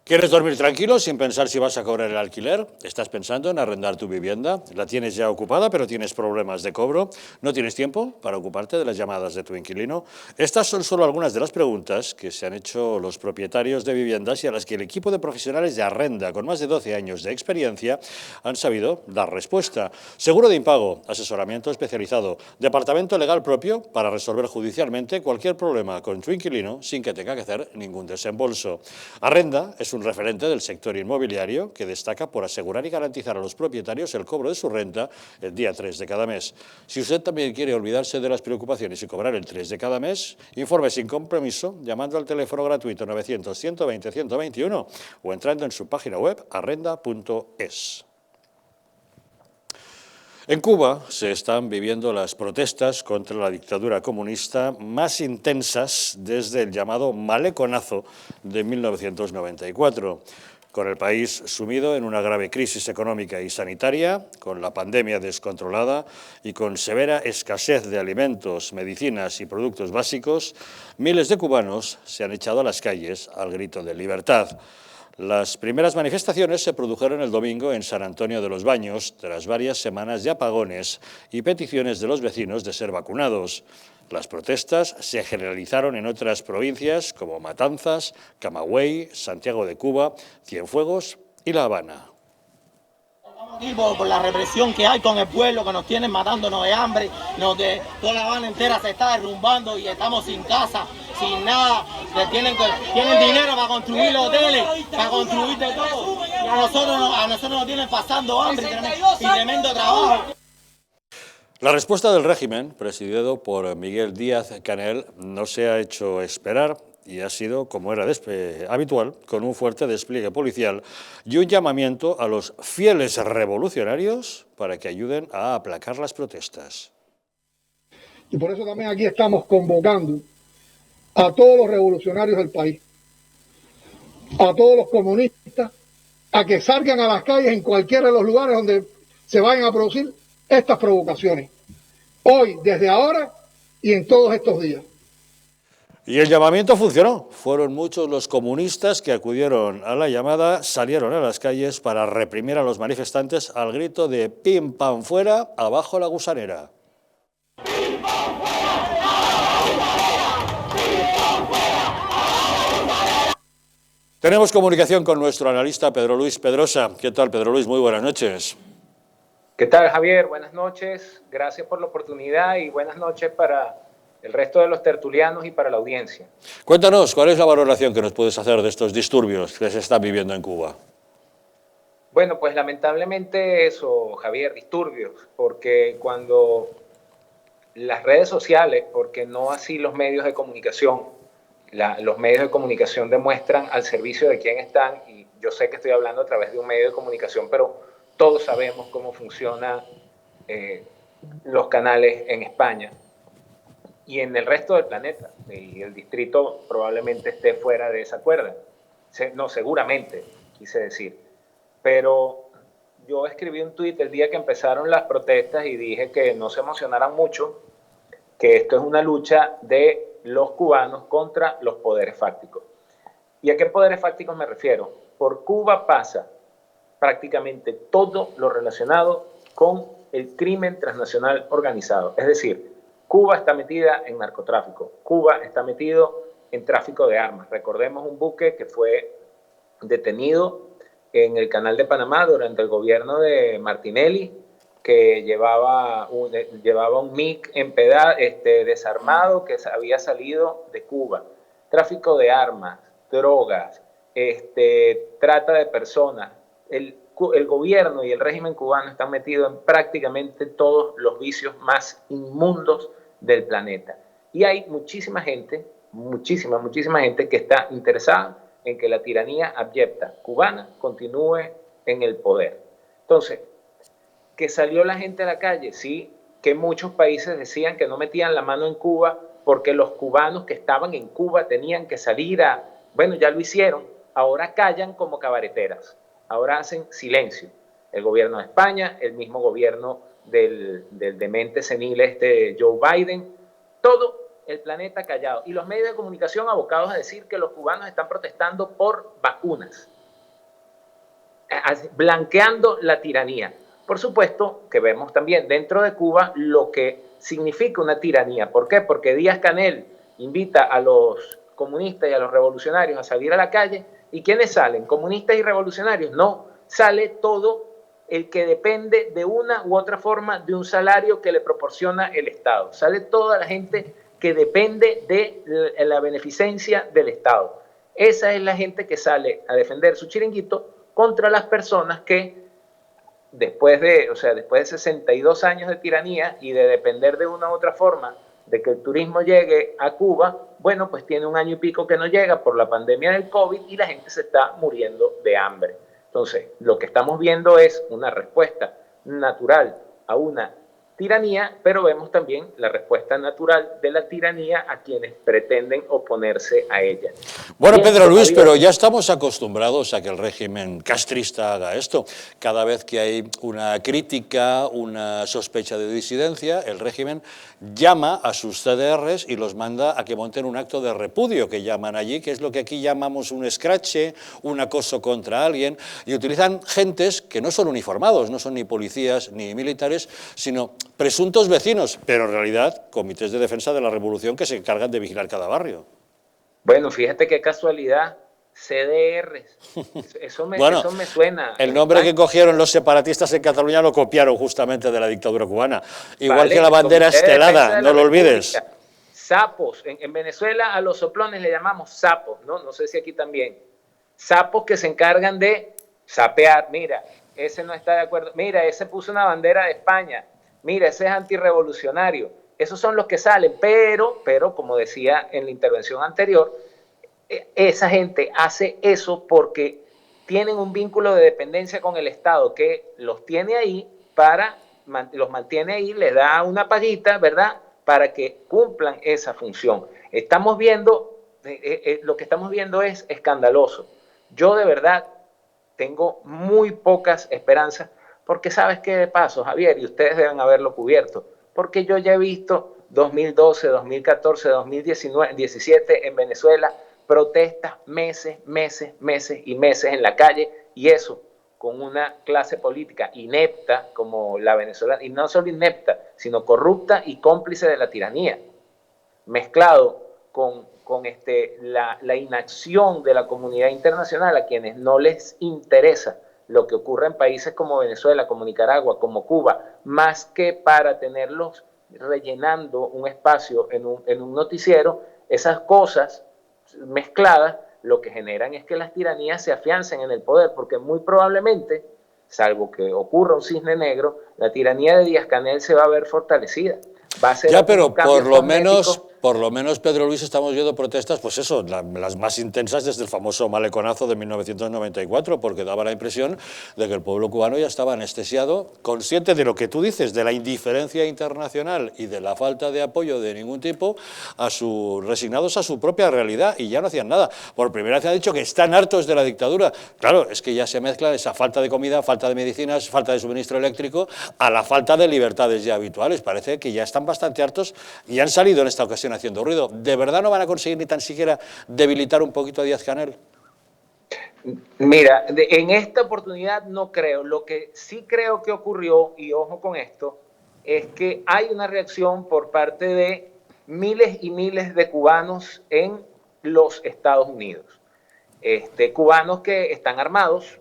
¿Quieres dormir tranquilo sin pensar si vas a cobrar el alquiler? ¿Estás pensando en arrendar tu vivienda? ¿La tienes ya ocupada pero tienes problemas de cobro? ¿No tienes tiempo para ocuparte de las llamadas de tu inquilino? Estas son solo algunas de las preguntas que se han hecho los propietarios de viviendas y a las que el equipo de profesionales de Arrenda, con más de 12 años de experiencia, han sabido dar respuesta. Seguro de impago, asesoramiento especializado, departamento legal propio para resolver judicialmente cualquier problema con tu inquilino sin que tenga que hacer ningún desembolso. Arrenda es un referente del sector inmobiliario que destaca por asegurar y garantizar a los propietarios el cobro de su renta el día 3 de cada mes. Si usted también quiere olvidarse de las preocupaciones y cobrar el 3 de cada mes, informe sin compromiso llamando al teléfono gratuito 900-120-121 o entrando en su página web arrenda.es. En Cuba se están viviendo las protestas contra la dictadura comunista más intensas desde el llamado Maleconazo de 1994. Con el país sumido en una grave crisis económica y sanitaria, con la pandemia descontrolada y con severa escasez de alimentos, medicinas y productos básicos, miles de cubanos se han echado a las calles al grito de libertad. Las primeras manifestaciones se produjeron el domingo en San Antonio de los Baños, tras varias semanas de apagones y peticiones de los vecinos de ser vacunados. Las protestas se generalizaron en otras provincias como Matanzas, Camagüey, Santiago de Cuba, Cienfuegos y La Habana. Aquí por la represión que hay con el pueblo, que nos tienen matándonos de hambre, toda La Habana entera se está derrumbando y estamos sin casa, sin nada, tienen dinero para construir hoteles, para construir de todo, y a nosotros nos tienen pasando hambre y tremendo trabajo. La respuesta del régimen, presidido por Miguel Díaz-Canel, no se ha hecho esperar y ha sido, como era habitual, con un fuerte despliegue policial y un llamamiento a los fieles revolucionarios para que ayuden a aplacar las protestas. Y por eso también aquí estamos convocando a todos los revolucionarios del país, a todos los comunistas, a que salgan a las calles en cualquiera de los lugares donde se vayan a producir estas provocaciones, hoy, desde ahora y en todos estos días. Y el llamamiento funcionó. Fueron muchos los comunistas que acudieron a la llamada, salieron a las calles para reprimir a los manifestantes al grito de «Pim, pam, fuera, abajo la gusanera». ¡Pim, pam, fuera! Tenemos comunicación con nuestro analista Pedro Luis Pedrosa. ¿Qué tal, Pedro Luis? Muy buenas noches. ¿Qué tal, Javier? Buenas noches. Gracias por la oportunidad y buenas noches para el resto de los tertulianos y para la audiencia. Cuéntanos, ¿cuál es la valoración que nos puedes hacer de estos disturbios que se están viviendo en Cuba? Bueno, pues lamentablemente eso, Javier, disturbios, porque cuando las redes sociales, porque no así los medios de comunicación, los medios de comunicación demuestran al servicio de quién están, y yo sé que estoy hablando a través de un medio de comunicación, pero todos sabemos cómo funcionan los canales en España y en el resto del planeta, y el distrito probablemente esté fuera de esa cuerda. No, seguramente, quise decir. Pero yo escribí un tuit el día que empezaron las protestas y dije que no se emocionaran mucho, que esto es una lucha de los cubanos contra los poderes fácticos. ¿Y a qué poderes fácticos me refiero? Por Cuba pasa prácticamente todo lo relacionado con el crimen transnacional organizado. Es decir, Cuba está metida en narcotráfico, Cuba está metido en tráfico de armas. Recordemos un buque que fue detenido en el Canal de Panamá durante el gobierno de Martinelli, que llevaba un MiG desarmado que había salido de Cuba. Tráfico de armas, drogas, trata de personas. El gobierno y el régimen cubano están metidos en prácticamente todos los vicios más inmundos del planeta. Y hay muchísima gente que está interesada en que la tiranía abyecta cubana continúe en el poder. Entonces, que salió la gente a la calle, sí, que muchos países decían que no metían la mano en Cuba porque los cubanos que estaban en Cuba tenían que salir bueno, ya lo hicieron, ahora callan como cabareteras, ahora hacen silencio. El gobierno de España, el mismo gobierno del demente senil Joe Biden, todo el planeta callado. Y los medios de comunicación abocados a decir que los cubanos están protestando por vacunas. blanqueando la tiranía. Por supuesto que vemos también dentro de Cuba lo que significa una tiranía. ¿Por qué? Porque Díaz-Canel invita a los comunistas y a los revolucionarios a salir a la calle. ¿Y quiénes salen? ¿Comunistas y revolucionarios? No, sale todo el que depende de una u otra forma de un salario que le proporciona el Estado. Sale toda la gente que depende de la beneficencia del Estado. Esa es la gente que sale a defender su chiringuito contra las personas que después de 62 años de tiranía y de depender de una u otra forma de que el turismo llegue a Cuba, bueno, pues tiene un año y pico que no llega por la pandemia del COVID y la gente se está muriendo de hambre. Entonces, lo que estamos viendo es una respuesta natural a una tiranía, pero vemos también la respuesta natural de la tiranía a quienes pretenden oponerse a ella. Bueno, Pedro Luis, pero ya estamos acostumbrados a que el régimen castrista haga esto. Cada vez que hay una crítica, una sospecha de disidencia, el régimen llama a sus CDRs y los manda a que monten un acto de repudio, que llaman allí, que es lo que aquí llamamos un escrache, un acoso contra alguien, y utilizan gentes que no son uniformados, no son ni policías ni militares, sino presuntos vecinos, pero en realidad comités de defensa de la revolución que se encargan de vigilar cada barrio. Bueno, fíjate qué casualidad, CDRs, eso me suena. El nombre que cogieron los separatistas en Cataluña lo copiaron justamente de la dictadura cubana, igual vale, que la bandera estelada, no lo olvides. Sapos, en Venezuela a los soplones le llamamos sapos, ¿no? No sé si aquí también. Sapos que se encargan de sapear, mira, ese no está de acuerdo, mira, ese puso una bandera de España, mira, ese es antirrevolucionario. Esos son los que salen, pero como decía en la intervención anterior, esa gente hace eso porque tienen un vínculo de dependencia con el Estado que los tiene ahí los mantiene ahí, les da una paguita, ¿verdad?, para que cumplan esa función. Estamos viendo, lo que estamos viendo es escandaloso. Yo de verdad tengo muy pocas esperanzas, porque sabes qué de paso, Javier, y ustedes deben haberlo cubierto, porque yo ya he visto 2012, 2014, 2017 en Venezuela, protestas meses y meses en la calle, y eso con una clase política inepta como la venezolana, y no solo inepta, sino corrupta y cómplice de la tiranía, mezclado con la inacción de la comunidad internacional, a quienes no les interesa lo que ocurre en países como Venezuela, como Nicaragua, como Cuba, más que para tenerlos rellenando un espacio en un noticiero. Esas cosas mezcladas lo que generan es que las tiranías se afiancen en el poder, porque muy probablemente, salvo que ocurra un cisne negro, la tiranía de Díaz-Canel se va a ver fortalecida. Va a ser ya, pero por lo menos, Pedro Luis, estamos viendo protestas, pues eso, las más intensas desde el famoso maleconazo de 1994, porque daba la impresión de que el pueblo cubano ya estaba anestesiado, consciente de lo que tú dices, de la indiferencia internacional y de la falta de apoyo de ningún tipo, resignados a su propia realidad, y ya no hacían nada. Por primera vez han dicho que están hartos de la dictadura. Claro, es que ya se mezcla esa falta de comida, falta de medicinas, falta de suministro eléctrico, a la falta de libertades ya habituales. Parece que ya están bastante hartos y han salido en esta ocasión haciendo ruido. ¿De verdad no van a conseguir ni tan siquiera debilitar un poquito a Díaz-Canel? Mira, en esta oportunidad no creo. Lo que sí creo que ocurrió, y ojo con esto, es que hay una reacción por parte de miles y miles de cubanos en los Estados Unidos. Cubanos que están armados,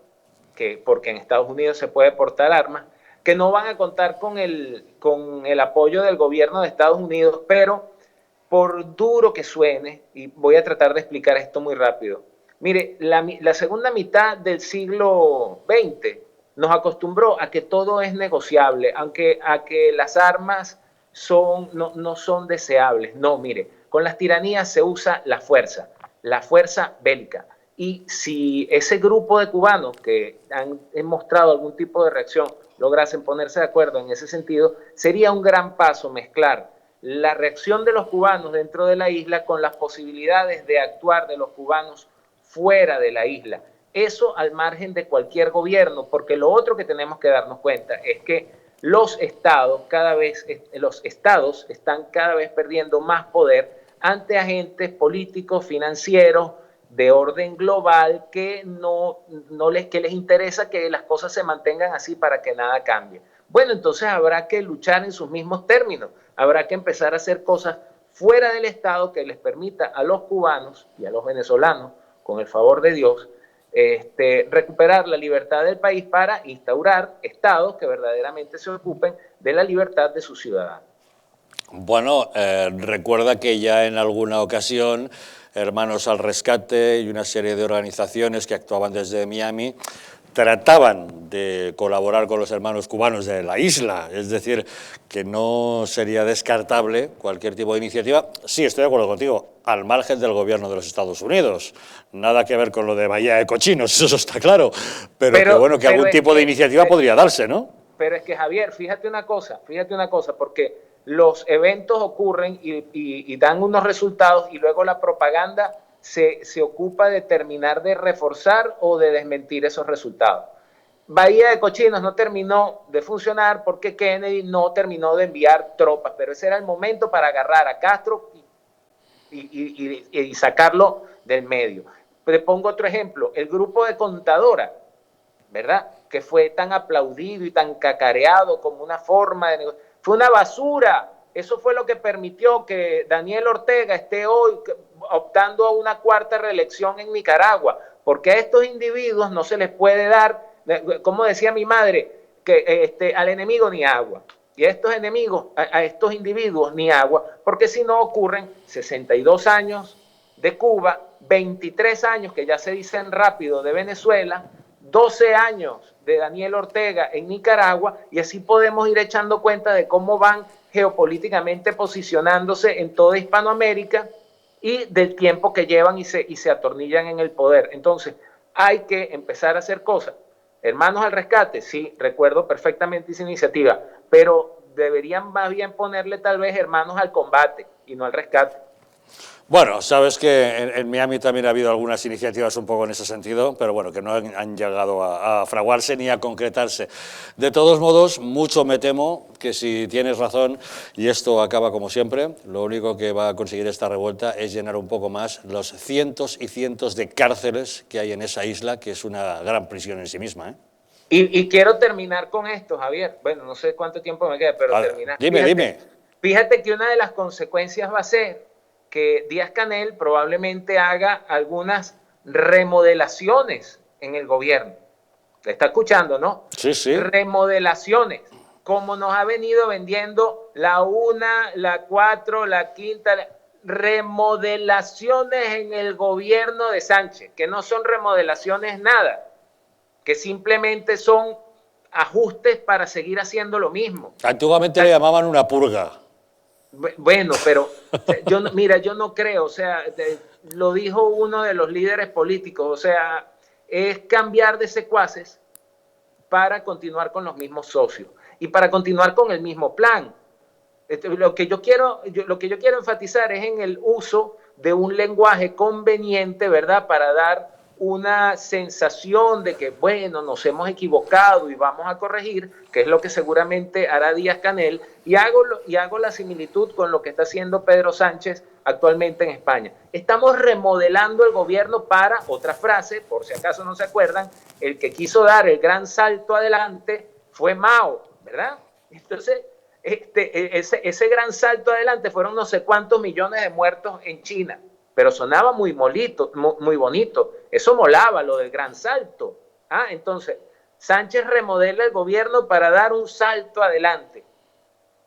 porque en Estados Unidos se puede portar armas, que no van a contar con el apoyo del gobierno de Estados Unidos, pero por duro que suene, y voy a tratar de explicar esto muy rápido. Mire, la segunda mitad del siglo XX nos acostumbró a que todo es negociable, a que las armas no son deseables. No, mire, con las tiranías se usa la fuerza bélica. Y si ese grupo de cubanos que han mostrado algún tipo de reacción lograsen ponerse de acuerdo en ese sentido, sería un gran paso mezclar la reacción de los cubanos dentro de la isla con las posibilidades de actuar de los cubanos fuera de la isla. Eso al margen de cualquier gobierno, porque lo otro que tenemos que darnos cuenta es que los estados están cada vez perdiendo más poder ante agentes políticos, financieros, de orden global que que les interesa que las cosas se mantengan así para que nada cambie. Bueno, entonces habrá que luchar en sus mismos términos, habrá que empezar a hacer cosas fuera del Estado que les permita a los cubanos y a los venezolanos, con el favor de Dios, recuperar la libertad del país para instaurar estados que verdaderamente se ocupen de la libertad de sus ciudadanos. Bueno, recuerda que ya en alguna ocasión Hermanos al Rescate y una serie de organizaciones que actuaban desde Miami trataban de colaborar con los hermanos cubanos de la isla, es decir, que no sería descartable cualquier tipo de iniciativa. Sí, estoy de acuerdo contigo, al margen del gobierno de los Estados Unidos. Nada que ver con lo de Bahía de Cochinos, eso está claro, pero que bueno, que algún tipo de iniciativa podría darse, ¿no? Pero es que, Javier, fíjate una cosa, porque los eventos ocurren y dan unos resultados y luego la propaganda se ocupa de terminar de reforzar o de desmentir esos resultados. Bahía de Cochinos no terminó de funcionar porque Kennedy no terminó de enviar tropas, pero ese era el momento para agarrar a Castro y sacarlo del medio. Le pongo otro ejemplo, el grupo de Contadora, ¿verdad?, que fue tan aplaudido y tan cacareado como una forma de negocio. Fue una basura. Eso fue lo que permitió que Daniel Ortega esté hoy optando a una cuarta reelección en Nicaragua, porque a estos individuos no se les puede dar, como decía mi madre, que al enemigo ni agua, y a estos enemigos, a estos individuos ni agua, porque si no ocurren 62 años de Cuba, 23 años que ya se dicen rápido de Venezuela, 12 años de Daniel Ortega en Nicaragua, y así podemos ir echando cuenta de cómo van geopolíticamente posicionándose en toda Hispanoamérica y del tiempo que llevan y se atornillan en el poder. Entonces, hay que empezar a hacer cosas. Hermanos al Rescate, sí, recuerdo perfectamente esa iniciativa, pero deberían más bien ponerle tal vez Hermanos al Combate y no al Rescate. Bueno, sabes que en Miami también ha habido algunas iniciativas un poco en ese sentido, pero bueno, que no han llegado a fraguarse ni a concretarse. De todos modos, mucho me temo que si tienes razón y esto acaba como siempre, lo único que va a conseguir esta revuelta es llenar un poco más los cientos y cientos de cárceles que hay en esa isla, que es una gran prisión en sí misma, ¿eh? Y quiero terminar con esto, Javier. Bueno, no sé cuánto tiempo me queda, pero vale, terminar. Dime. Fíjate que una de las consecuencias va a ser que Díaz-Canel probablemente haga algunas remodelaciones en el gobierno. ¿Te está escuchando, no? Sí. Remodelaciones, como nos ha venido vendiendo la 1, la 4, la 5, remodelaciones en el gobierno de Sánchez, que no son remodelaciones nada, que simplemente son ajustes para seguir haciendo lo mismo. Antiguamente le llamaban una purga. Bueno, pero yo no creo, o sea, lo dijo uno de los líderes políticos, o sea, es cambiar de secuaces para continuar con los mismos socios y para continuar con el mismo plan. Lo que yo quiero enfatizar es en el uso de un lenguaje conveniente, ¿verdad?, para dar una sensación de que, bueno, nos hemos equivocado y vamos a corregir, que es lo que seguramente hará Díaz-Canel, y hago la similitud con lo que está haciendo Pedro Sánchez actualmente en España. Estamos remodelando el gobierno para, otra frase, por si acaso no se acuerdan, el que quiso dar el gran salto adelante fue Mao, ¿verdad? Entonces, ese gran salto adelante fueron no sé cuántos millones de muertos en China, pero sonaba muy bonito. Eso molaba, lo del gran salto. Entonces, Sánchez remodela el gobierno para dar un salto adelante.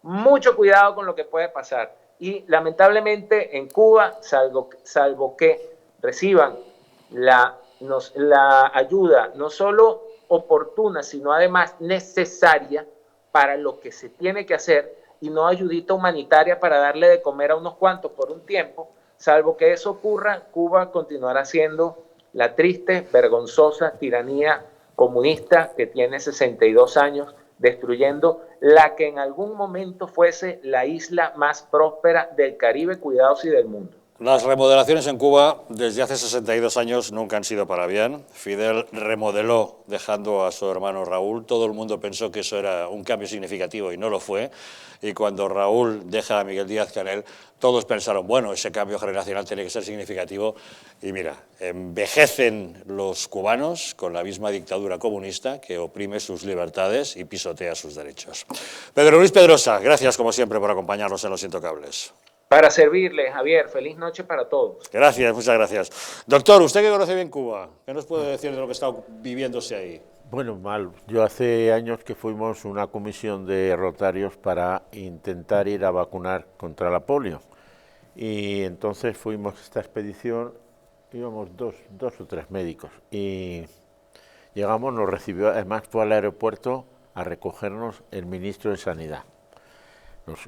Mucho cuidado con lo que puede pasar. Y lamentablemente en Cuba, salvo que reciban la ayuda no solo oportuna, sino además necesaria para lo que se tiene que hacer, y no ayudita humanitaria para darle de comer a unos cuantos por un tiempo, salvo que eso ocurra, Cuba continuará siendo la triste, vergonzosa tiranía comunista que tiene 62 años, destruyendo la que en algún momento fuese la isla más próspera del Caribe, cuidados, y del mundo. Las remodelaciones en Cuba desde hace 62 años nunca han sido para bien. Fidel remodeló dejando a su hermano Raúl. Todo el mundo pensó que eso era un cambio significativo y no lo fue. Y cuando Raúl deja a Miguel Díaz-Canel, todos pensaron, bueno, ese cambio generacional tiene que ser significativo. Y mira, envejecen los cubanos con la misma dictadura comunista que oprime sus libertades y pisotea sus derechos. Pedro Luis Pedrosa, gracias como siempre por acompañarnos en Los Intocables. Para servirle, Javier. Feliz noche para todos. Gracias, muchas gracias. Doctor, usted que conoce bien Cuba, ¿qué nos puede decir de lo que está viviéndose ahí? Bueno, mal. Yo hace años que fuimos una comisión de rotarios para intentar ir a vacunar contra la polio. Y entonces fuimos a esta expedición, íbamos dos o tres médicos. Y llegamos, nos recibió, además fue al aeropuerto a recogernos el ministro de Sanidad. Nos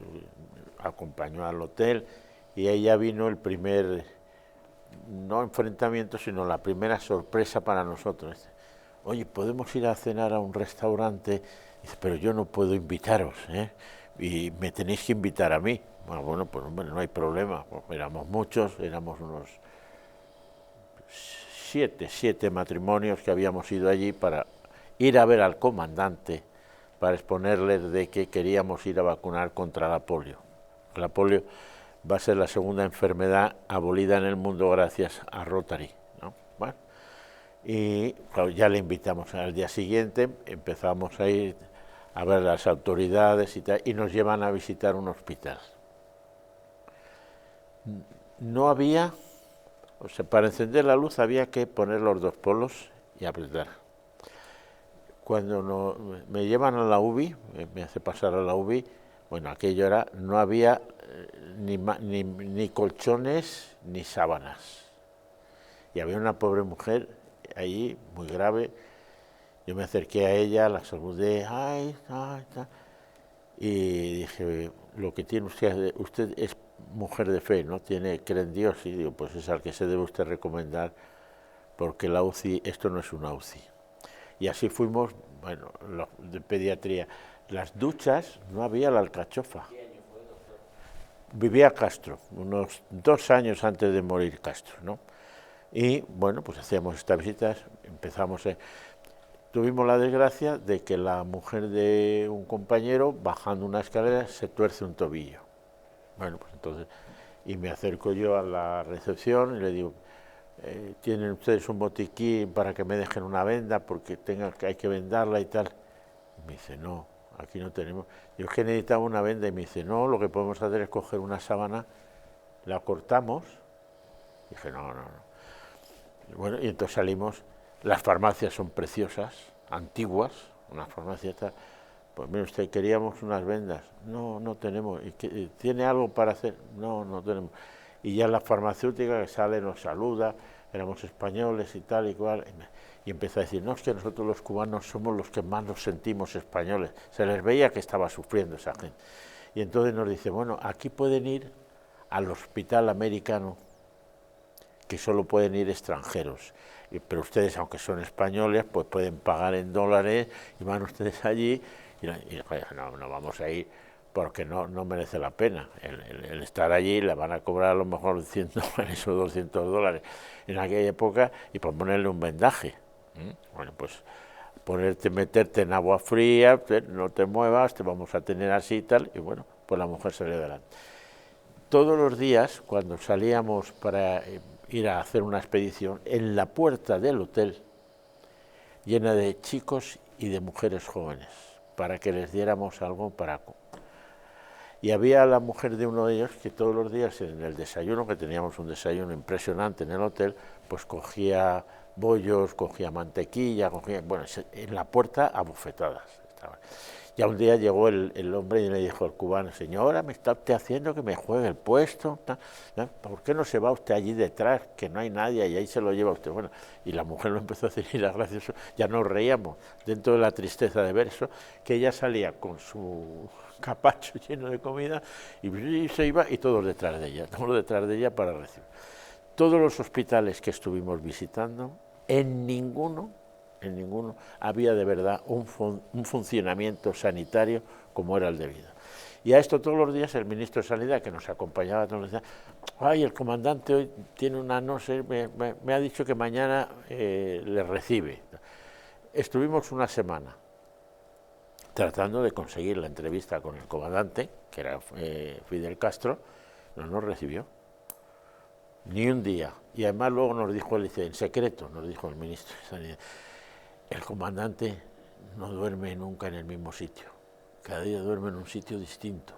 acompañó al hotel y ahí ya vino el primer, no enfrentamiento, sino la primera sorpresa para nosotros. Oye, ¿podemos ir a cenar a un restaurante? Dice, pero yo no puedo invitaros, ¿eh? Y me tenéis que invitar a mí. Bueno, pues hombre, no hay problema. Pues éramos muchos, éramos unos siete matrimonios que habíamos ido allí para ir a ver al comandante, para exponerles de que queríamos ir a vacunar contra la polio. La polio va a ser la segunda enfermedad abolida en el mundo gracias a Rotary, ¿no? Bueno, y claro, ya le invitamos al día siguiente, empezamos a ir a ver las autoridades y tal, y nos llevan a visitar un hospital. No había, o sea, para encender la luz había que poner los dos polos y apretar. Cuando me llevan a la UBI, me hace pasar a la UBI, bueno, aquello era, no había ni colchones ni sábanas. Y había una pobre mujer allí, muy grave. Yo me acerqué a ella, la saludé, y dije, lo que tiene usted es mujer de fe, ¿no? Cree en Dios, y digo, pues es al que se debe usted recomendar, porque la UCI, esto no es una UCI. Y así fuimos, bueno, de pediatría. Las duchas, no había la alcachofa. ¿Qué año fue, doctor? Vivía Castro, unos 2 años antes de morir Castro, ¿no? Y bueno, pues hacíamos estas visitas, empezamos tuvimos la desgracia de que la mujer de un compañero, bajando una escalera, se tuerce un tobillo. Bueno, pues entonces, y me acerco yo a la recepción y le digo, ¿tienen ustedes un botiquín para que me dejen una venda porque hay que vendarla y tal? Y me dice, no, aquí no tenemos. Yo es que necesitaba una venda y me dice, no, lo que podemos hacer es coger una sábana, la cortamos. Y dije, no. Y bueno, y entonces salimos, las farmacias son preciosas, antiguas, unas farmacias, pues mire usted, queríamos unas vendas, no tenemos, ¿y tiene algo para hacer? No tenemos. Y ya la farmacéutica que sale nos saluda, éramos españoles y tal y cual, y empezó a decir, no, es que nosotros los cubanos somos los que más nos sentimos españoles, se les veía que estaba sufriendo esa gente. Y entonces nos dice, bueno, aquí pueden ir al hospital americano, que solo pueden ir extranjeros, pero ustedes, aunque son españoles, pues pueden pagar en dólares y van ustedes allí, y no vamos a ir porque no merece la pena. El estar allí le van a cobrar a lo mejor 100 dólares o 200 dólares en aquella época y por ponerle un vendaje. Bueno, pues meterte en agua fría, no te muevas, te vamos a tener así y tal, y bueno, pues la mujer salió adelante. Todos los días, cuando salíamos para ir a hacer una expedición, en la puerta del hotel, llena de chicos y de mujeres jóvenes, para que les diéramos algo para... Y había la mujer de uno de ellos que todos los días en el desayuno, que teníamos un desayuno impresionante en el hotel, pues cogía bollos, cogía mantequilla, bueno, en la puerta a bofetadas. Ya un día llegó el hombre y le dijo al cubano, señora, me está usted haciendo que me juegue el puesto, ¿por qué no se va usted allí detrás, que no hay nadie y ahí se lo lleva usted? Bueno, y la mujer lo empezó a decir, y era gracioso, ya nos reíamos dentro de la tristeza de ver eso, que ella salía con su capacho lleno de comida y se iba y todos detrás de ella para recibir. Todos los hospitales que estuvimos visitando, en ninguno había de verdad un funcionamiento sanitario como era el debido. Y a esto todos los días el ministro de Sanidad, que nos acompañaba todos los días, ay, el comandante hoy tiene una, no sé, me ha dicho que mañana le recibe. Estuvimos una semana tratando de conseguir la entrevista con el comandante, que era Fidel Castro, no nos recibió, ni un día. Y además luego nos dijo, él dice, en secreto, nos dijo el ministro de Sanidad, el comandante no duerme nunca en el mismo sitio, cada día duerme en un sitio distinto.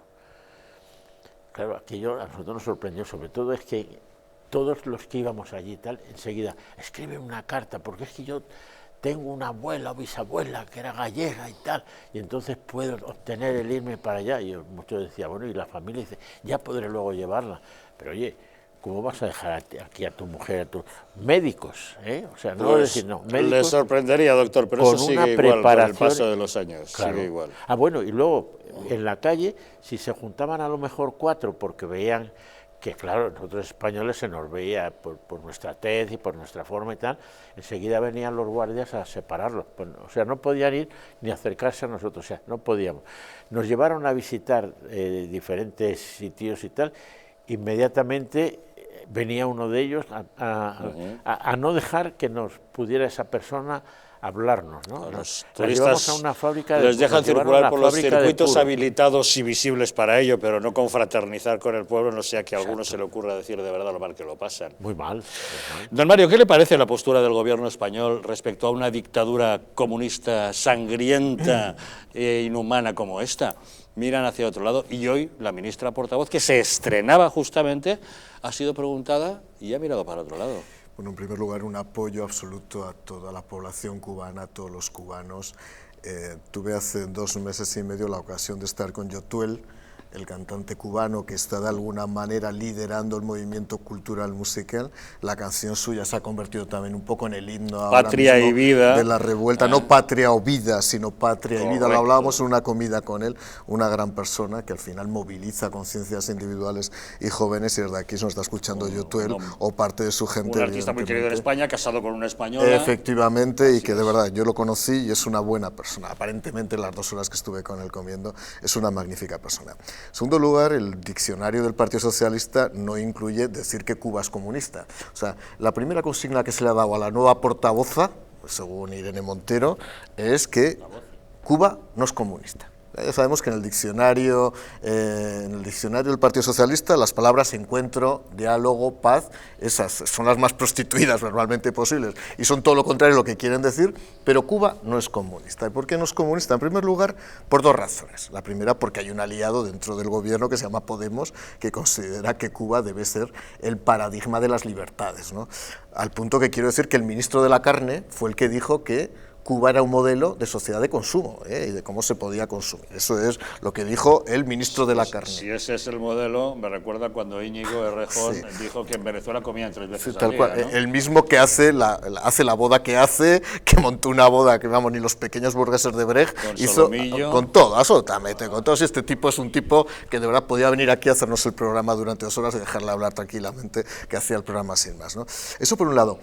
Claro, aquello a nosotros nos sorprendió, sobre todo es que todos los que íbamos allí y tal, enseguida, escriben una carta, porque es que yo tengo una abuela o bisabuela que era gallega y tal, y entonces puedo obtener el irme para allá. Y yo, muchos decían, bueno, y la familia dice, ya podré luego llevarla. Pero oye, ¿cómo vas a dejar aquí a tu mujer, a tus médicos? O sea, no pues, decir, no, médicos. Le sorprendería, doctor, pero eso sigue igual con el paso de los años, claro. Sigue igual. Ah, bueno, y luego en la calle, si se juntaban a lo mejor 4 porque veían que, claro, nosotros españoles se nos veía por nuestra tez y por nuestra forma y tal, enseguida venían los guardias a separarlos, o sea, no podían ir ni acercarse a nosotros, o sea, no podíamos. Nos llevaron a visitar diferentes sitios y tal, inmediatamente venía uno de ellos a no dejar que nos pudiera esa persona hablarnos, ¿no? Los turistas a una fábrica les dejan circular por los circuitos habilitados y visibles para ello, pero no confraternizar con el pueblo, no sea que a alguno se le ocurra decir de verdad lo mal que lo pasan. Muy mal. Don Mario, ¿qué le parece la postura del gobierno español respecto a una dictadura comunista sangrienta e inhumana como esta? Miran hacia otro lado y hoy la ministra portavoz, que se estrenaba justamente, ha sido preguntada y ha mirado para otro lado. Bueno, en primer lugar, un apoyo absoluto a toda la población cubana, a todos los cubanos. Tuve hace 2 meses y medio la ocasión de estar con Yotuel, el cantante cubano que está de alguna manera liderando el movimiento cultural musical. La canción suya se ha convertido también un poco en el himno Patria y vida de la revuelta, no patria o vida, sino patria y vida. Lo hablábamos en una comida con él, una gran persona que al final moviliza conciencias individuales y jóvenes, y desde aquí se nos está escuchando Yotuel o parte de su gente. Un artista muy querido en España, casado con una española. Efectivamente, y que de verdad yo lo conocí y es una buena persona. Aparentemente las 2 horas que estuve con él comiendo, es una magnífica persona. En segundo lugar, el diccionario del Partido Socialista no incluye decir que Cuba es comunista. O sea, la primera consigna que se le ha dado a la nueva portavoza, según Irene Montero, es que Cuba no es comunista. Ya sabemos que en el diccionario del Partido Socialista las palabras encuentro, diálogo, paz, esas son las más prostituidas normalmente posibles y son todo lo contrario a lo que quieren decir, pero Cuba no es comunista. ¿Y por qué no es comunista? En primer lugar, por 2 razones. La primera, porque hay un aliado dentro del gobierno que se llama Podemos, que considera que Cuba debe ser el paradigma de las libertades, ¿no? Al punto que quiero decir que el ministro de la Carne fue el que dijo que Cuba era un modelo de sociedad de consumo y de cómo se podía consumir. Eso es lo que dijo el ministro de la Carne. Si ese es el modelo, me recuerda cuando Íñigo Errejón dijo que en Venezuela comían 3 veces tal al cual, día, ¿no? El mismo que hace la boda que hace, que montó una boda que, vamos, ni los pequeños burgueses de Brecht hizo, con todo, absolutamente, con todo. Si este tipo es un tipo que de verdad podía venir aquí a hacernos el programa durante 2 horas y dejarle hablar tranquilamente, que hacía el programa sin más, ¿no? Eso por un lado.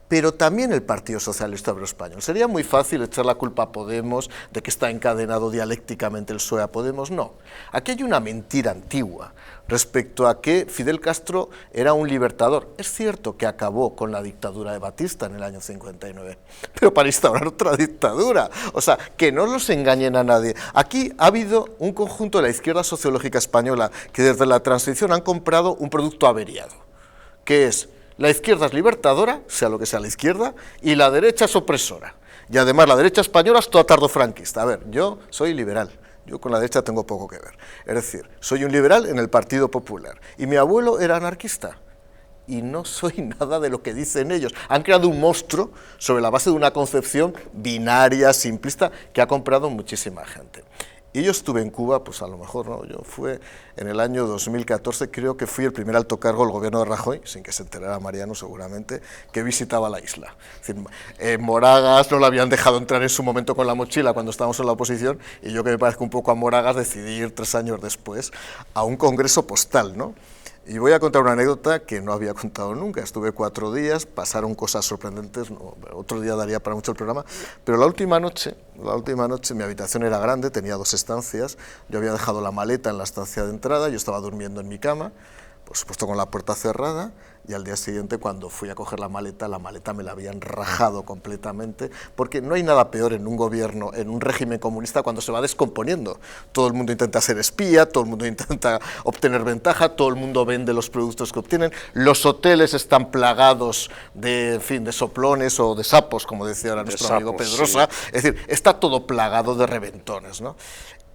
Pero también el Partido Socialista Obrero Español. Sería muy fácil echar la culpa a Podemos de que está encadenado dialécticamente el PSOE a Podemos. No, aquí hay una mentira antigua respecto a que Fidel Castro era un libertador. Es cierto que acabó con la dictadura de Batista en el año 59, pero para instaurar otra dictadura. O sea, que no los engañen a nadie. Aquí ha habido un conjunto de la izquierda sociológica española que desde la transición han comprado un producto averiado, que es: la izquierda es libertadora, sea lo que sea la izquierda, y la derecha es opresora. Y además la derecha española es toda tardofranquista. A ver, yo soy liberal, yo con la derecha tengo poco que ver. Es decir, soy un liberal en el Partido Popular. Y mi abuelo era anarquista. Y no soy nada de lo que dicen ellos. Han creado un monstruo sobre la base de una concepción binaria, simplista, que ha comprado muchísima gente. Y yo estuve en Cuba, pues a lo mejor, ¿no? Yo fue en el año 2014, creo que fui el primer alto cargo del gobierno de Rajoy, sin que se enterara Mariano seguramente, que visitaba la isla. Es decir, Moragas no lo habían dejado entrar en su momento con la mochila cuando estábamos en la oposición, y yo, que me parezco un poco a Moragas, decidí ir 3 años después a un congreso postal, ¿no? Y voy a contar una anécdota que no había contado nunca. Estuve 4 días, pasaron cosas sorprendentes, otro día daría para mucho el programa, pero la última noche mi habitación era grande, tenía 2 estancias, yo había dejado la maleta en la estancia de entrada, yo estaba durmiendo en mi cama, por supuesto con la puerta cerrada, y al día siguiente cuando fui a coger la maleta me la habían rajado completamente, porque no hay nada peor en un gobierno, en un régimen comunista, cuando se va descomponiendo. Todo el mundo intenta ser espía, todo el mundo intenta obtener ventaja, todo el mundo vende los productos que obtienen, los hoteles están plagados de, en fin, de soplones o de sapos, como decía ahora nuestro amigo Pedrosa, sí. Es decir, está todo plagado de reventones, ¿no?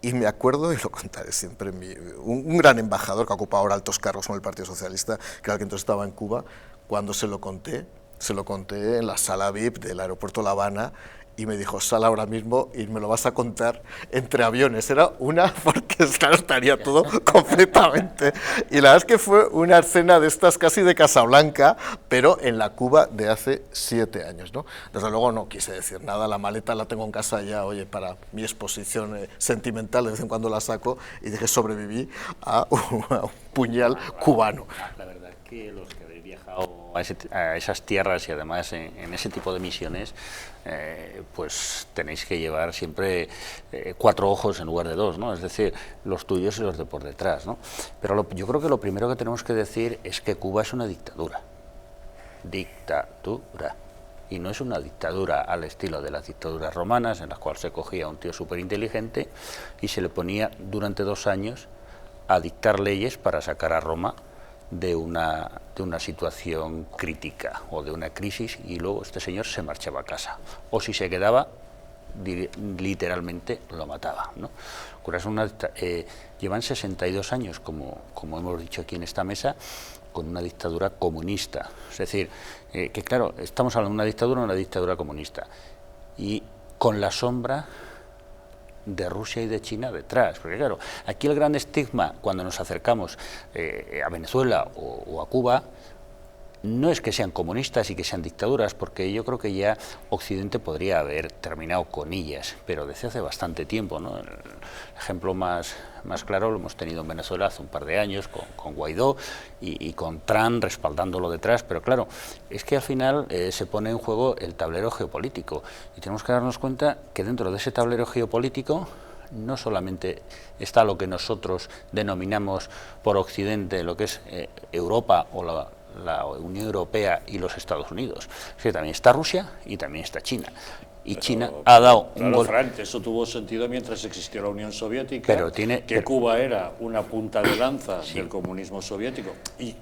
Y me acuerdo, y lo contaré siempre, un gran embajador que ha ocupado ahora altos cargos con el Partido Socialista, que era el que entonces estaba en Cuba, cuando se lo conté en la sala VIP del aeropuerto La Habana, y me dijo, sal ahora mismo y me lo vas a contar entre aviones. Era una, porque estaría todo completamente. Y la verdad es que fue una escena de estas casi de Casablanca, pero en la Cuba de hace 7 años, ¿no? Desde luego no quise decir nada, la maleta la tengo en casa ya, oye, para mi exposición sentimental, de vez en cuando la saco, y dije, sobreviví a un puñal cubano. La verdad es que los que habéis viajado a esas tierras y además en ese tipo de misiones, pues tenéis que llevar siempre 4 ojos en lugar de 2, ¿no? Es decir, los tuyos y los de por detrás, ¿no? Pero yo creo que lo primero que tenemos que decir es que Cuba es una dictadura. Dictadura. Y no es una dictadura al estilo de las dictaduras romanas, en las cuales se cogía a un tío súper inteligente y se le ponía durante 2 años a dictar leyes para sacar a Roma de una situación crítica o de una crisis, y luego este señor se marchaba a casa, o si se quedaba literalmente lo mataba, ¿no? Llevan 62 años, como hemos dicho aquí en esta mesa, con una dictadura comunista. Es decir, que claro, estamos hablando de una dictadura comunista, y con la sombra de Rusia y de China detrás, porque claro, aquí el gran estigma cuando nos acercamos a Venezuela o a Cuba no es que sean comunistas y que sean dictaduras, porque yo creo que ya Occidente podría haber terminado con ellas, pero desde hace bastante tiempo, ¿no? El ejemplo más claro lo hemos tenido en Venezuela hace un par de años con Guaidó y con Trump respaldándolo detrás, pero claro, es que al final se pone en juego el tablero geopolítico, y tenemos que darnos cuenta que dentro de ese tablero geopolítico no solamente está lo que nosotros denominamos por Occidente, lo que es Europa o la Unión Europea y los Estados Unidos, es que también está Rusia y también está China. Y pero, China ha dado un golpe. Frank, eso tuvo sentido mientras existió la Unión Soviética, Cuba era una punta de lanza del comunismo soviético y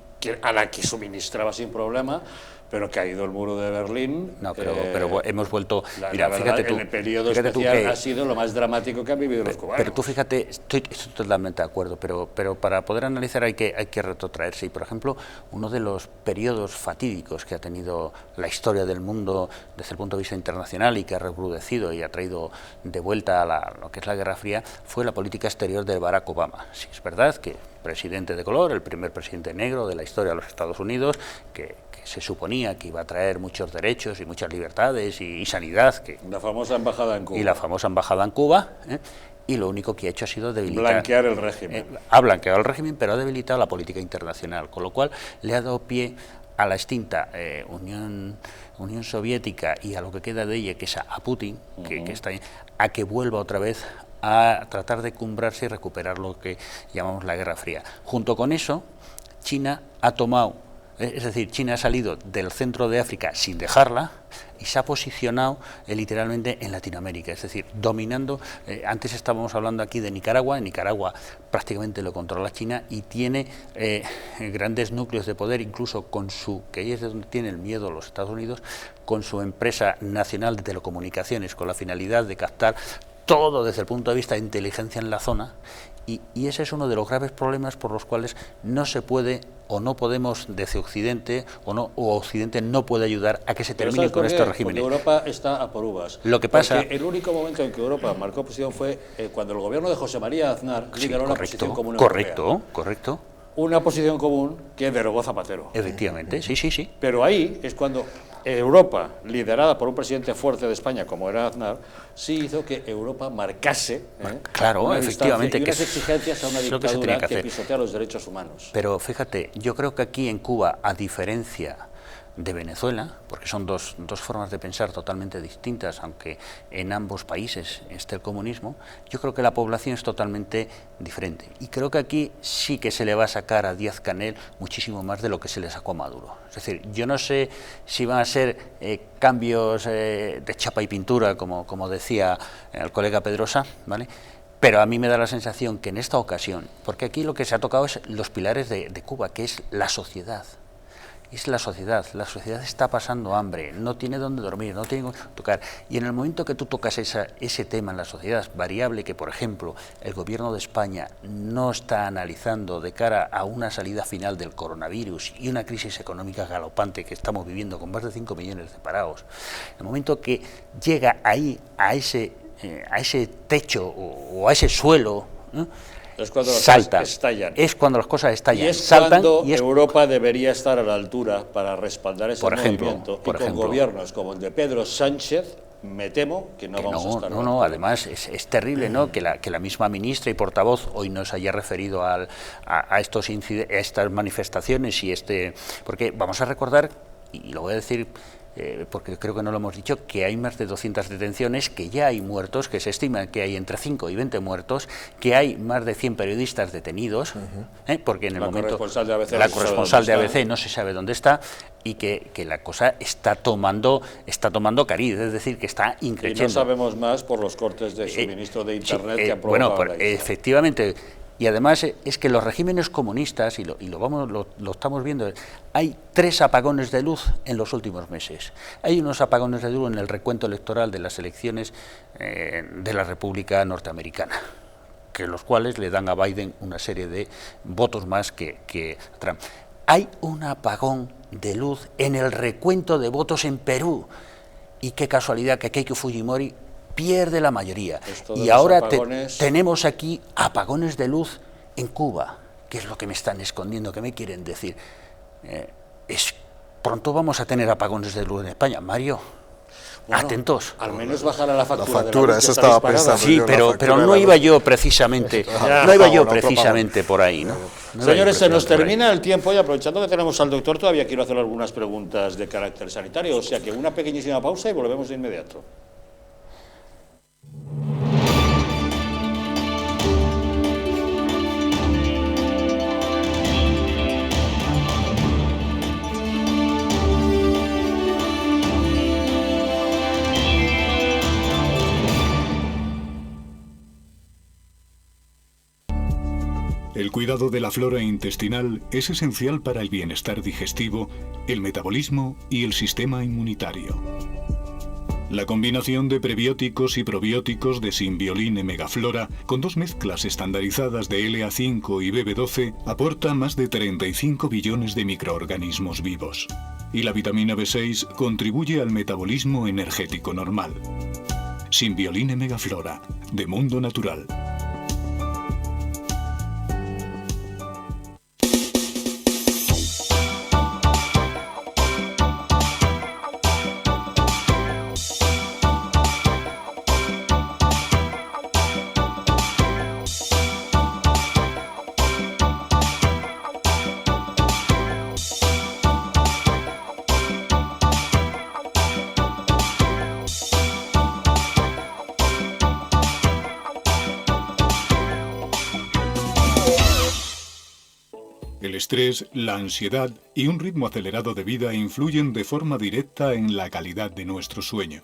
a la que suministraba sin problema, pero que ha ido el muro de Berlín. No, pero hemos vuelto. Mira, fíjate tú. En el periodo especial ha sido lo más dramático que han vivido los cubanos. Pero tú fíjate, estoy totalmente de acuerdo, pero para poder analizar hay que retrotraerse. Y por ejemplo, uno de los periodos fatídicos que ha tenido la historia del mundo desde el punto de vista internacional y que ha recrudecido y ha traído de vuelta a lo que es la Guerra Fría fue la política exterior de Barack Obama. Sí, es verdad que presidente de color, el primer presidente negro de la historia de los Estados Unidos, que se suponía que iba a traer muchos derechos y muchas libertades y sanidad. La famosa embajada en Cuba. Y la famosa embajada en Cuba, y lo único que ha hecho ha sido debilitar... Blanquear el régimen. Ha blanqueado el régimen, pero ha debilitado la política internacional, con lo cual le ha dado pie a la extinta Unión Soviética y a lo que queda de ella, que es a Putin, que está ahí, a que vuelva otra vez a tratar de cumbrarse y recuperar lo que llamamos la Guerra Fría. Junto con eso, China ha tomado... Es decir, China ha salido del centro de África sin dejarla y se ha posicionado literalmente en Latinoamérica, es decir, dominando. Antes estábamos hablando aquí de Nicaragua. En Nicaragua prácticamente lo controla China y tiene grandes núcleos de poder, incluso con que ahí es donde tiene el miedo los Estados Unidos, con su empresa nacional de telecomunicaciones, con la finalidad de captar todo desde el punto de vista de inteligencia en la zona. Y ese es uno de los graves problemas por los cuales no se puede o no podemos desde Occidente o Occidente no puede ayudar a que se termine con estos regímenes. Porque Europa está a por uvas. Lo que pasa... Porque el único momento en que Europa marcó posición fue cuando el gobierno de José María Aznar lideró la posición común europea. Correcto. Una posición común que derogó Zapatero. Efectivamente, sí. Pero ahí es cuando Europa, liderada por un presidente fuerte de España como era Aznar, sí hizo que Europa marcase claro, efectivamente, y unas que exigencias a una dictadura que pisotea los derechos humanos. Pero fíjate, yo creo que aquí en Cuba, a diferencia de Venezuela, porque son dos formas de pensar totalmente distintas, aunque en ambos países esté el comunismo, yo creo que la población es totalmente diferente. Y creo que aquí sí que se le va a sacar a Díaz-Canel muchísimo más de lo que se le sacó a Maduro. Es decir, yo no sé si van a ser cambios de chapa y pintura, como decía el colega Pedrosa, ¿vale? Pero a mí me da la sensación que en esta ocasión, porque aquí lo que se ha tocado es los pilares de Cuba, que es la sociedad. Es la sociedad está pasando hambre, no tiene dónde dormir, no tiene dónde tocar. Y en el momento que tú tocas ese tema en la sociedad, variable que, por ejemplo, el gobierno de España no está analizando de cara a una salida final del coronavirus y una crisis económica galopante que estamos viviendo con más de 5 millones de parados, en el momento que llega ahí a ese techo o a ese suelo, es cuando las salta, cosas estallan. Es cuando las cosas estallan. Y es saltan, cuando y Europa debería estar a la altura para respaldar ese movimiento. Por ejemplo, con gobiernos como el de Pedro Sánchez, me temo que no vamos a estar. No, además es terrible, ¿no? que la misma ministra y portavoz hoy no se haya referido a estas manifestaciones porque vamos a recordar, y lo voy a decir porque creo que no lo hemos dicho, que hay más de 200 detenciones, que ya hay muertos, que se estima que hay entre 5 y 20 muertos, que hay más de 100 periodistas detenidos, porque en el momento la corresponsal de ABC no se sabe dónde está, y que la cosa está tomando cariz, es decir, que está increciendo. Y no sabemos más por los cortes de suministro de Internet que han provocado. Bueno, efectivamente. Y además es que los regímenes comunistas, y lo estamos viendo, hay 3 apagones de luz en los últimos meses. Hay unos apagones de luz en el recuento electoral de las elecciones de la República Norteamericana, que los cuales le dan a Biden una serie de votos más que Trump. Hay un apagón de luz en el recuento de votos en Perú, y qué casualidad que Keiko Fujimori pierde la mayoría. Y ahora tenemos aquí apagones de luz en Cuba. ¿Qué es lo que me están escondiendo? ¿Qué me quieren decir? Pronto vamos a tener apagones de luz en España. Mario, atentos. Al menos bajará la factura. La factura, eso estaba pensando. Sí, pero no iba yo precisamente, por ahí, ¿no? Señores, se nos termina el tiempo y aprovechando que tenemos al doctor, todavía quiero hacer algunas preguntas de carácter sanitario. O sea que una pequeñísima pausa y volvemos de inmediato. El cuidado de la flora intestinal es esencial para el bienestar digestivo, el metabolismo y el sistema inmunitario. La combinación de prebióticos y probióticos de Symbioline Megaflora, con 2 mezclas estandarizadas de LA5 y BB12, aporta más de 35 billones de microorganismos vivos. Y la vitamina B6 contribuye al metabolismo energético normal. Symbioline Megaflora, de Mundo Natural. El estrés, la ansiedad y un ritmo acelerado de vida influyen de forma directa en la calidad de nuestro sueño.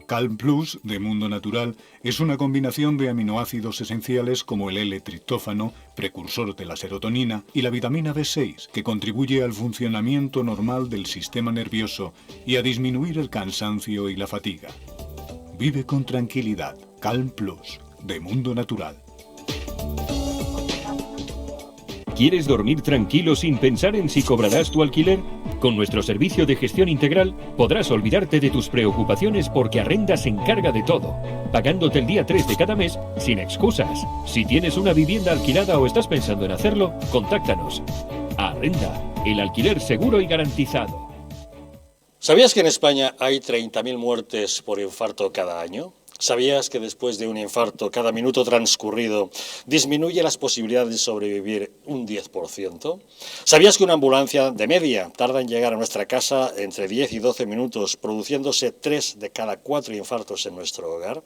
Calm Plus, de Mundo Natural, es una combinación de aminoácidos esenciales como el L-triptófano, precursor de la serotonina, y la vitamina B6, que contribuye al funcionamiento normal del sistema nervioso y a disminuir el cansancio y la fatiga. Vive con tranquilidad. Calm Plus, de Mundo Natural. ¿Quieres dormir tranquilo sin pensar en si cobrarás tu alquiler? Con nuestro servicio de gestión integral podrás olvidarte de tus preocupaciones porque Arrenda se encarga de todo, pagándote el día 3 de cada mes sin excusas. Si tienes una vivienda alquilada o estás pensando en hacerlo, contáctanos. Arrenda, el alquiler seguro y garantizado. ¿Sabías que en España hay 30.000 muertes por infarto cada año? ¿Sabías que después de un infarto, cada minuto transcurrido disminuye las posibilidades de sobrevivir un 10%? ¿Sabías que una ambulancia de media tarda en llegar a nuestra casa entre 10 y 12 minutos, produciéndose 3 de cada 4 infartos en nuestro hogar?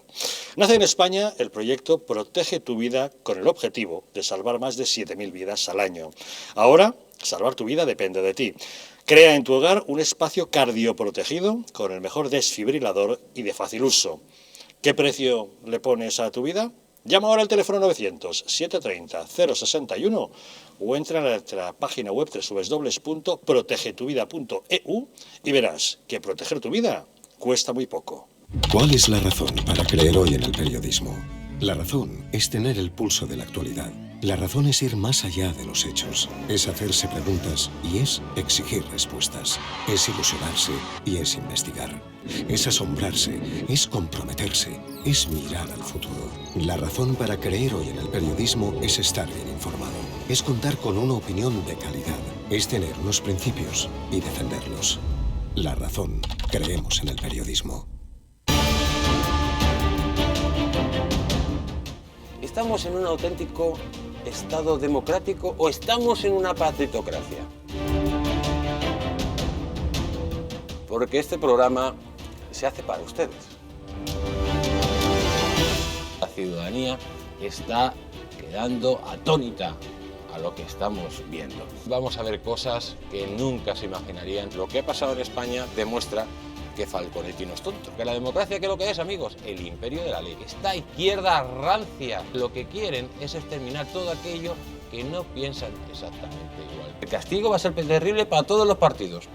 Nace en España el proyecto Protege tu Vida con el objetivo de salvar más de 7.000 vidas al año. Ahora, salvar tu vida depende de ti. Crea en tu hogar un espacio cardioprotegido con el mejor desfibrilador y de fácil uso. ¿Qué precio le pones a tu vida? Llama ahora al teléfono 900-730-061 o entra en nuestra página web www.protegetuvida.eu y verás que proteger tu vida cuesta muy poco. ¿Cuál es la razón para creer hoy en el periodismo? La razón es tener el pulso de la actualidad. La razón es ir más allá de los hechos, es hacerse preguntas y es exigir respuestas, es ilusionarse y es investigar, es asombrarse, es comprometerse, es mirar al futuro. La razón para creer hoy en el periodismo es estar bien informado, es contar con una opinión de calidad, es tener unos principios y defenderlos. La razón, creemos en el periodismo. ¿Estamos en un auténtico Estado democrático o estamos en una partitocracia? Porque este programa se hace para ustedes. La ciudadanía está quedando atónita a lo que estamos viendo. Vamos a ver cosas que nunca se imaginarían. Lo que ha pasado en España demuestra que Falconetti no es tonto. Que la democracia, ¿qué es lo que es, amigos? El imperio de la ley. Esta izquierda rancia lo que quieren es exterminar todo aquello que no piensan exactamente igual. El castigo va a ser terrible para todos los partidos.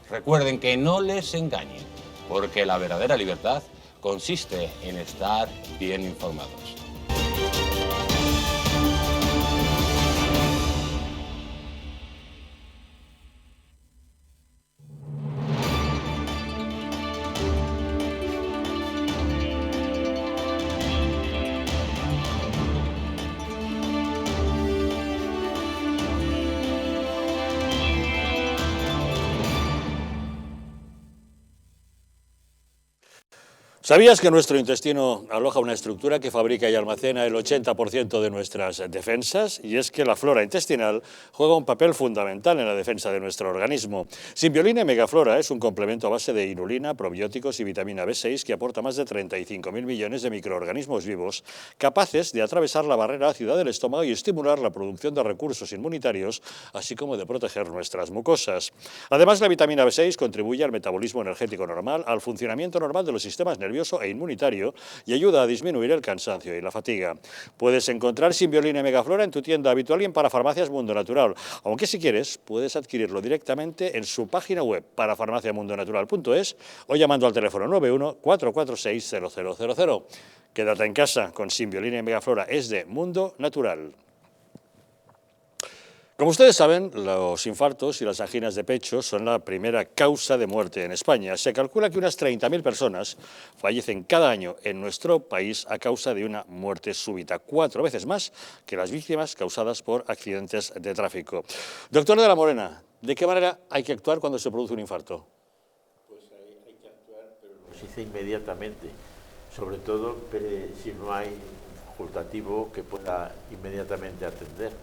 Recuerden que no les engañen, porque la verdadera libertad consiste en estar bien informados. ¿Sabías que nuestro intestino aloja una estructura que fabrica y almacena el 80% de nuestras defensas? Y es que la flora intestinal juega un papel fundamental en la defensa de nuestro organismo. Symbiolina y Megaflora es un complemento a base de inulina, probióticos y vitamina B6 que aporta más de 35.000 millones de microorganismos vivos capaces de atravesar la barrera ácida del estómago y estimular la producción de recursos inmunitarios, así como de proteger nuestras mucosas. Además, la vitamina B6 contribuye al metabolismo energético normal, al funcionamiento normal de los sistemas nervioso e inmunitario y ayuda a disminuir el cansancio y la fatiga. Puedes encontrar Symbiolina y Megaflora en tu tienda habitual y en Parafarmacias Mundo Natural, aunque si quieres puedes adquirirlo directamente en su página web parafarmaciamundonatural.es o llamando al teléfono 91 446 0000. Quédate en casa con Symbiolina y Megaflora, es de Mundo Natural. Como ustedes saben, los infartos y las anginas de pecho son la primera causa de muerte en España. Se calcula que unas 30.000 personas fallecen cada año en nuestro país a causa de una muerte súbita, 4 veces más que las víctimas causadas por accidentes de tráfico. Doctor de la Morena, ¿de qué manera hay que actuar cuando se produce un infarto? Pues hay que actuar, pero lo se dice inmediatamente, sobre todo si no hay un facultativo que pueda inmediatamente atender.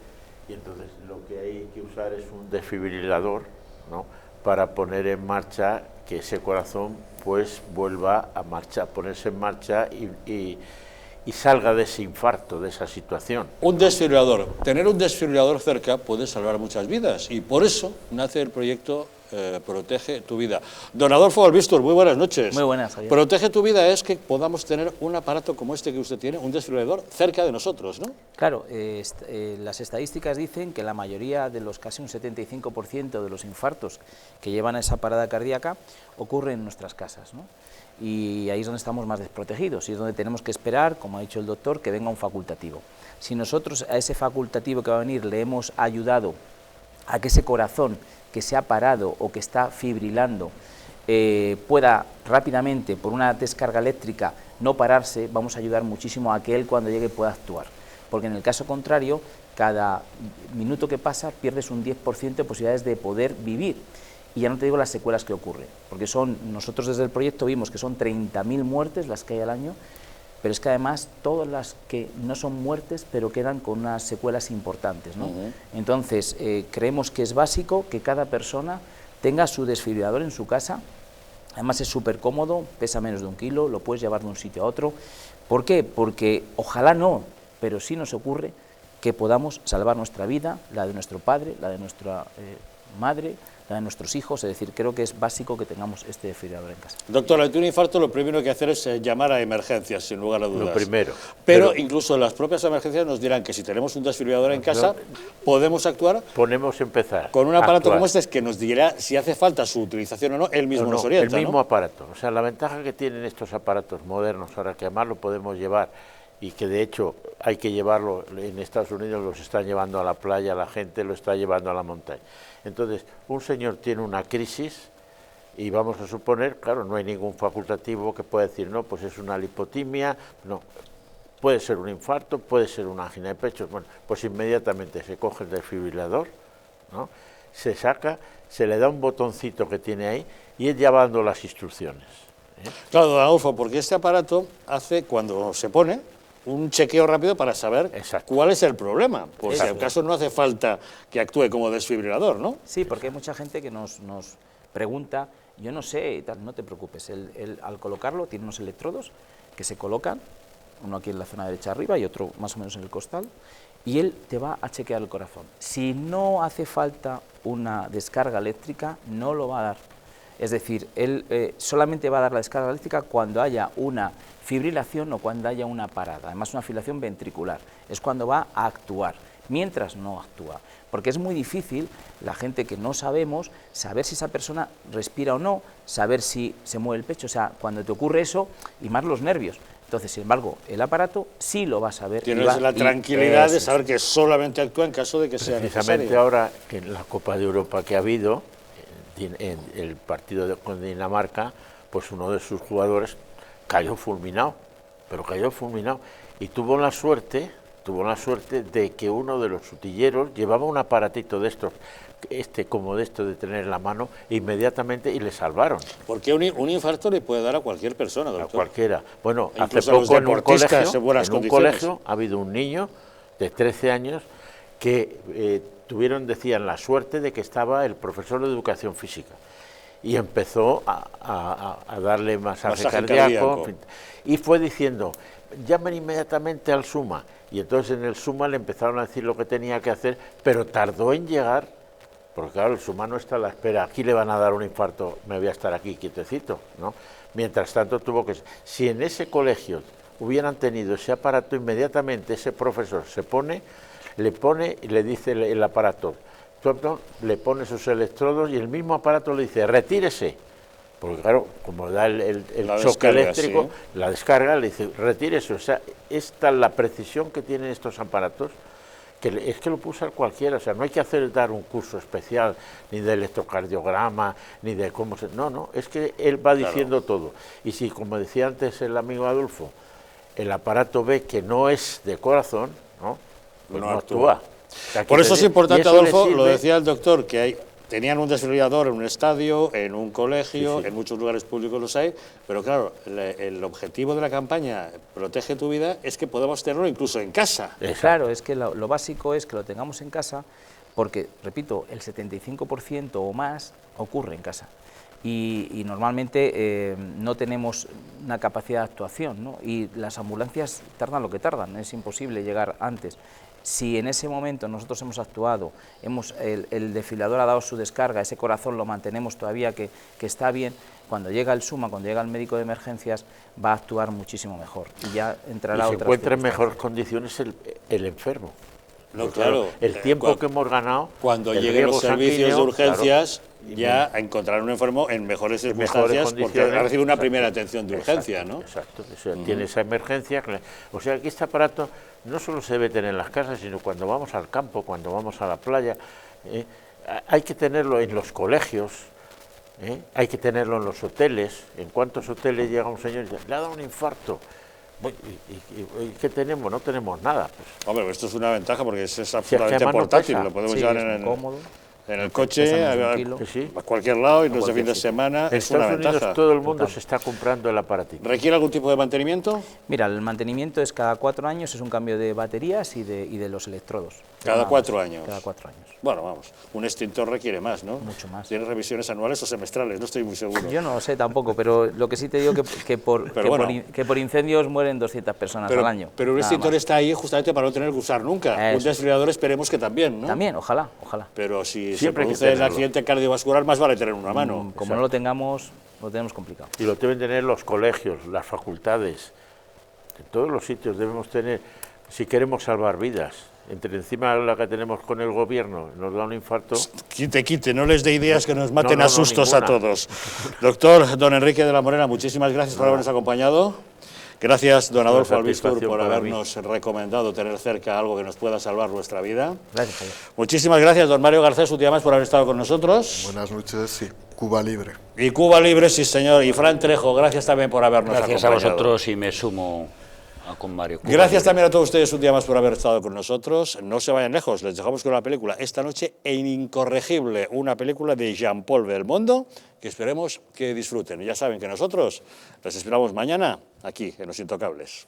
Y entonces lo que hay que usar es un desfibrilador, ¿no?, para poner en marcha que ese corazón pues vuelva a ponerse en marcha y salga de ese infarto, de esa situación. Un desfibrilador. Tener un desfibrilador cerca puede salvar muchas vidas y por eso nace el proyecto Protege tu Vida. Don Adolfo Albistur, muy buenas noches. Muy buenas, Javier. Protege tu Vida es que podamos tener un aparato como este que usted tiene, un desfibrilador, cerca de nosotros, ¿no? Claro, las estadísticas dicen que la mayoría de los, casi un 75% de los infartos que llevan a esa parada cardíaca ocurren en nuestras casas, ¿no? Y ahí es donde estamos más desprotegidos y es donde tenemos que esperar, como ha dicho el doctor, que venga un facultativo. Si nosotros a ese facultativo que va a venir le hemos ayudado a que ese corazón que se ha parado o que está fibrilando pueda rápidamente, por una descarga eléctrica, no pararse, vamos a ayudar muchísimo a que él cuando llegue pueda actuar. Porque en el caso contrario, cada minuto que pasa pierdes un 10% de posibilidades de poder vivir. Y ya no te digo las secuelas que ocurren, porque nosotros desde el proyecto vimos que son 30.000 muertes las que hay al año, pero es que además todas las que no son muertes, pero quedan con unas secuelas importantes, ¿no? Entonces, creemos que es básico que cada persona tenga su desfibrilador en su casa. Además es súper cómodo, pesa menos de 1 kilo, lo puedes llevar de un sitio a otro. ¿Por qué? Porque ojalá no, pero sí nos ocurre que podamos salvar nuestra vida, la de nuestro padre, la de nuestra madre, la de nuestros hijos. Es decir, creo que es básico que tengamos este desfibrilador en casa. Doctor, ante un infarto lo primero que hacer es llamar a emergencias, sin lugar a dudas. Lo primero. Pero incluso en las propias emergencias nos dirán que si tenemos un desfibrilador en casa, podemos actuar. Podemos empezar. Con un aparato como este, es que nos dirá si hace falta su utilización o no, él mismo nos orienta, el mismo aparato. O sea, la ventaja que tienen estos aparatos modernos, ahora que además lo podemos llevar, y que de hecho hay que llevarlo, en Estados Unidos los están llevando a la playa, la gente lo está llevando a la montaña. Entonces, un señor tiene una crisis y vamos a suponer, claro, no hay ningún facultativo que pueda decir, no, pues es una lipotimia, no, puede ser un infarto, puede ser una angina de pecho, bueno, pues inmediatamente se coge el desfibrilador, ¿no? Se saca, se le da un botoncito que tiene ahí y es llevando las instrucciones. Claro, don Adolfo, porque este aparato hace, cuando se pone, un chequeo rápido para saber cuál es el problema, por si acaso no hace falta que actúe como desfibrilador, ¿no? Sí, porque hay mucha gente que nos pregunta, yo no sé, tal, no te preocupes, al colocarlo tiene unos electrodos que se colocan, uno aquí en la zona derecha arriba y otro más o menos en el costal, y él te va a chequear el corazón. Si no hace falta una descarga eléctrica, no lo va a dar. Es decir, él solamente va a dar la descarga eléctrica cuando haya una fibrilación o cuando haya una parada, además una fibrilación ventricular, es cuando va a actuar, mientras no actúa, porque es muy difícil, la gente que no sabemos, saber si esa persona respira o no, saber si se mueve el pecho, o sea, cuando te ocurre eso, y más los nervios. Entonces, sin embargo, el aparato sí lo va a saber. Tienes la tranquilidad de saber que solamente actúa en caso de que sea necesario. Precisamente ahora, en la Copa de Europa que ha habido, en el partido con Dinamarca, pues uno de sus jugadores cayó fulminado, pero cayó fulminado, y tuvo la suerte de que uno de los utilleros llevaba un aparatito de estos, como de esto de tener en la mano, inmediatamente, y le salvaron. Porque un infarto le puede dar a cualquier persona, doctor. A cualquiera. Bueno, hace incluso poco en un colegio ha habido un niño de 13 años que decían la suerte de que estaba el profesor de educación física y empezó a darle masaje cardíaco. Y fue diciendo, llamen inmediatamente al SUMA, y entonces en el SUMA le empezaron a decir lo que tenía que hacer, pero tardó en llegar, porque claro, el SUMA no está a la espera, aquí le van a dar un infarto, me voy a estar aquí quietecito, ¿no? Mientras tanto tuvo que... Si en ese colegio hubieran tenido ese aparato, inmediatamente ese profesor le pone y le dice el aparato, le pone sus electrodos y el mismo aparato le dice, retírese, porque claro, como da el choque eléctrico, sí, la descarga, le dice, retírese. O sea, esta la precisión que tienen estos aparatos, que es que lo puede usar cualquiera, o sea, no hay que dar un curso especial, ni de electrocardiograma, ni de cómo se... No, es que él va diciendo todo. Y si, como decía antes el amigo Adolfo, el aparato ve que no es de corazón, ¿no? Pues no actúa. O sea, por eso es importante, Adolfo, lo decía el doctor, que tenían un desfibrilador en un estadio, en un colegio, en muchos lugares públicos los hay, pero claro, el objetivo de la campaña Protege tu vida es que podamos tenerlo incluso en casa. Claro, es que lo básico es que lo tengamos en casa, porque, repito, el 75% o más ocurre en casa. Y normalmente no tenemos una capacidad de actuación, ¿no? Y las ambulancias tardan lo que tardan, es imposible llegar antes. Si en ese momento nosotros hemos actuado, el desfibrilador ha dado su descarga, ese corazón lo mantenemos todavía que está bien, cuando llega el SUMA, cuando llega el médico de emergencias, va a actuar muchísimo mejor y ya entrará y se encuentra en mejores condiciones el enfermo. No, claro. El tiempo que hemos ganado... Cuando lleguen los servicios de urgencias, ya encontrarán un enfermo en mejores circunstancias porque ha recibido una primera atención de urgencia, ¿no? Exacto, o sea, tiene esa emergencia. O sea, que este aparato no solo se debe tener en las casas, sino cuando vamos al campo, cuando vamos a la playa. Hay que tenerlo en los colegios, hay que tenerlo en los hoteles. ¿En cuántos hoteles llega un señor y dice, le ha dado un infarto? ¿Y qué tenemos? No tenemos nada. Pues. Hombre, esto es una ventaja porque es absolutamente portátil, lo podemos llevar en el coche, a cualquier lado, y los de fin de semana, es una ventaja. Estados Unidos todo el mundo se está comprando el aparatito. ¿Requiere algún tipo de mantenimiento? Mira, el mantenimiento es cada 4 años, es un cambio de baterías y de los electrodos. ¿Cada 4 años? Cada 4 años. Bueno, vamos, un extintor requiere más, ¿no? Mucho más. ¿Tiene revisiones anuales o semestrales? No estoy muy seguro. Yo no lo sé tampoco, pero lo que sí te digo que por incendios mueren 200 personas al año. Pero un extintor está ahí justamente para no tener que usar nunca. Un desfibrilador esperemos que también, ¿no? También, ojalá. Pero si se produce el accidente cardiovascular, más vale tener una mano. Como no lo tengamos, lo tenemos complicado. Y lo deben tener los colegios, las facultades, en todos los sitios debemos tener, si queremos salvar vidas. Entre encima la que tenemos con el gobierno, nos da un infarto. Quite, no les dé ideas que nos maten a sustos a todos. Doctor don Enrique de la Morena, muchísimas gracias por habernos acompañado. Gracias, don Adolfo Albistur, por habernos recomendado tener cerca algo que nos pueda salvar nuestra vida. Gracias, Javier. Muchísimas gracias, don Mario Garcés, un día más por haber estado con nosotros. Buenas noches, sí. Cuba Libre. Y Cuba Libre, sí, señor. Y Fran Trejo, gracias también por habernos acompañado. Gracias a vosotros y me sumo con Mario. Cuba Gracias Libre. también a todos ustedes un día más por haber estado con nosotros. No se vayan lejos, les dejamos con una película esta noche en Incorregible, una película de Jean-Paul Belmondo que esperemos que disfruten. Y ya saben que nosotros les esperamos mañana aquí en Los Intocables.